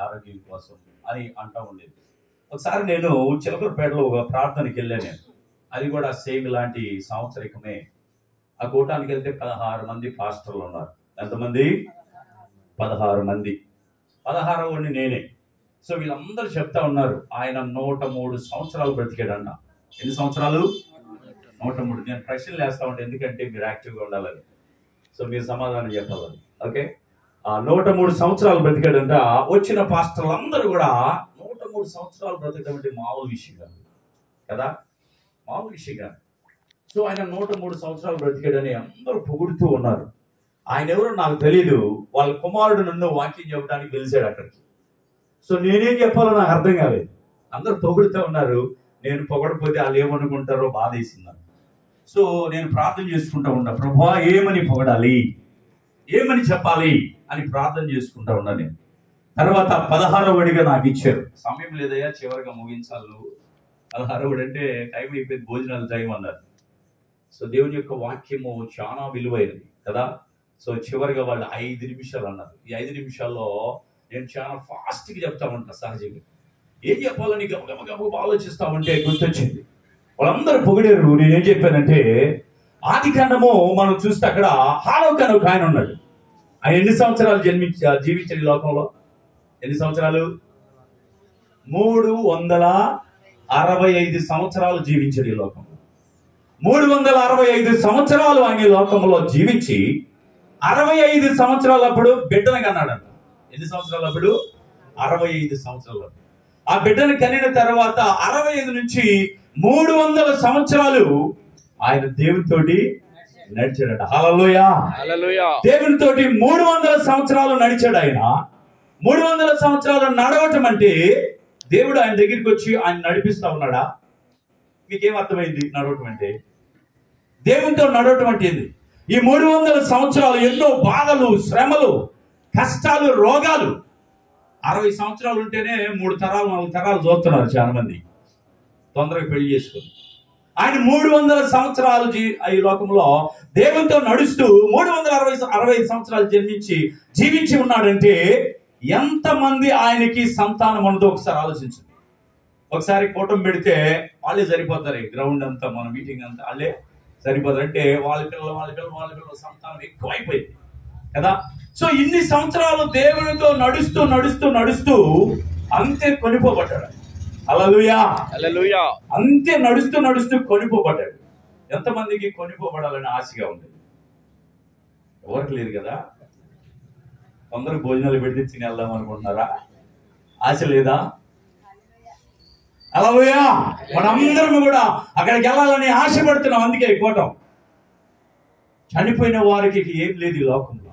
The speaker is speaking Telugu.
ఆరోగ్యం కోసం అని అంటూ ఉండేది. ఒకసారి నేను చిలకలపేటలో ఒక ప్రార్థనకి వెళ్ళాను నేను. అది కూడా సేమ్ ఇలాంటి సంవత్సరికమే. ఆ కూటానికి వెళ్తే 16 మంది పాస్టర్లు ఉన్నారు. ఎంతమంది? 16 మంది. 16వ వాడిని నేనే. సో వీళ్ళందరూ చెప్తా ఉన్నారు, ఆయన 103 సంవత్సరాలు బ్రతికాడంట. ఎన్ని సంవత్సరాలు? 103. నేను ప్రశ్నలు వేస్తా ఉంటాను, ఎందుకంటే మీరు యాక్టివ్గా ఉండాలని. సో మీరు సమాధానం చెప్పాలని. ఓకే, 103 సంవత్సరాలు బ్రతికాడంట. వచ్చిన పాస్టర్లు అందరూ కూడా 103 సంవత్సరాలు బ్రతకడం అంటే మామూలు విషయం కాదు కదా, మామూలు విషయం కాదు. సో ఆయన 103 సంవత్సరాలు బ్రతికాడని అందరూ పొగుడుతూ ఉన్నారు. ఆయన ఎవరో నాకు తెలియదు. వాళ్ళ కుమారుడు నన్ను వాక్యం చెప్పడానికి పిలిచాడు అక్కడికి. సో నేనేం చెప్పాలో నాకు అర్థం కాలేదు. అందరూ పొగుడుతూ ఉన్నారు. నేను పొగడపోతే వాళ్ళు ఏమనుకుంటారో బాధ వేసింది. సో నేను ప్రార్థన చేసుకుంటా ఉన్నా, ప్రభువా ఏమని పొగడాలి, ఏమని చెప్పాలి అని ప్రార్థన చేసుకుంటా ఉన్నా నేను. తర్వాత 16వ వాడిగా నాకు ఇచ్చారు. సమయం లేదయ్యా, చివరిగా ముగించాలి. 16వ వాడు అంటే టైం అయిపోయింది, భోజనాల టైం అన్నారు. సో దేవుని యొక్క వాక్యము చాలా విలువైనది కదా. సో చివరిగా వాళ్ళు 5 నిమిషాలు అన్నారు. ఈ 5 నిమిషాల్లో నేను చాలా ఫాస్ట్గా చెప్తా ఉంటా. సహజంగా ఏం చెప్పాలని గబగబ ఆలోచిస్తా ఉంటే గుర్తొచ్చింది. వాళ్ళందరూ పొగిడారు. నేనేం చెప్పానంటే, ఆది కాండము మనం చూస్తే అక్కడ హానోకు అనే ఒక ఆయన ఉన్నాడు. ఆయన ఎన్ని సంవత్సరాలు జీవించాడు ఈ లోకంలో? ఎన్ని సంవత్సరాలు? 365 సంవత్సరాలు జీవించాడు ఈ లోకంలో. 365 సంవత్సరాలు ఆయన ఈ లోకంలో జీవించి 65 సంవత్సరాలప్పుడు బిడ్డను కన్నాడంట. ఎన్ని సంవత్సరాలప్పుడు? 65 సంవత్సరాలు. ఆ బిడ్డను కనిన తర్వాత 65 నుంచి 300 సంవత్సరాలు ఆయన దేవునితోటి నడిచాడట. హల్లెలూయా, హల్లెలూయా. దేవునితోటి 300 సంవత్సరాలు నడిచాడు ఆయన. 300 సంవత్సరాలు నడవటం అంటే దేవుడు ఆయన దగ్గరికి వచ్చి ఆయన నడిపిస్తా ఉన్నాడా? మీకేం అర్థమైంది నడవటం అంటే? దేవునితో నడవటం అంటే ఏంది? ఈ 300 సంవత్సరాలు ఎన్నో బాధలు, శ్రమలు, కష్టాలు, రోగాలు. 60 సంవత్సరాలు ఉంటేనే 3 తరాలు 4 తరాలు చూస్తున్నారు చాలా మంది, తొందరగా పెళ్లి చేసుకుని. ఆయన 300 సంవత్సరాలు ఈ లోకంలో దేవునితో నడుస్తూ 365 సంవత్సరాలు జీవించి ఉన్నాడంటే ఎంతమంది ఆయనకి సంతానం ఉన్నదో ఒకసారి ఆలోచించండి. ఒకసారి కూటమి పెడితే వాళ్ళే సరిపోతారు. గ్రౌండ్ అంతా, మన మీటింగ్ అంతా వాళ్ళే సరిపోతారు. అంటే వాళ్ళ పిల్లలు సంతానం ఎక్కువైపోయింది కదా. సో ఇన్ని సంవత్సరాలు దేవునితో నడుస్తూ అంతే కొనిపోబడ్డాడు. హల్లెలూయా, హల్లెలూయా. అంతే నడుస్తూ కొనిపోబడ్డాడు. ఎంతమందికి కొనిపోబడాలని ఆశగా ఉంది? ఎవరికి లేదు కదా. అందరూ భోజనాలు పెడితే తిని వెళ్దాం అనుకుంటున్నారా? ఆశ లేదా? హల్లెలూయా. మనందరం కూడా అక్కడికి వెళ్ళాలని ఆశపడుతున్నాం. అందుకే కోటం. చనిపోయిన వారికి ఏం లేదు ఈ లోకంలో.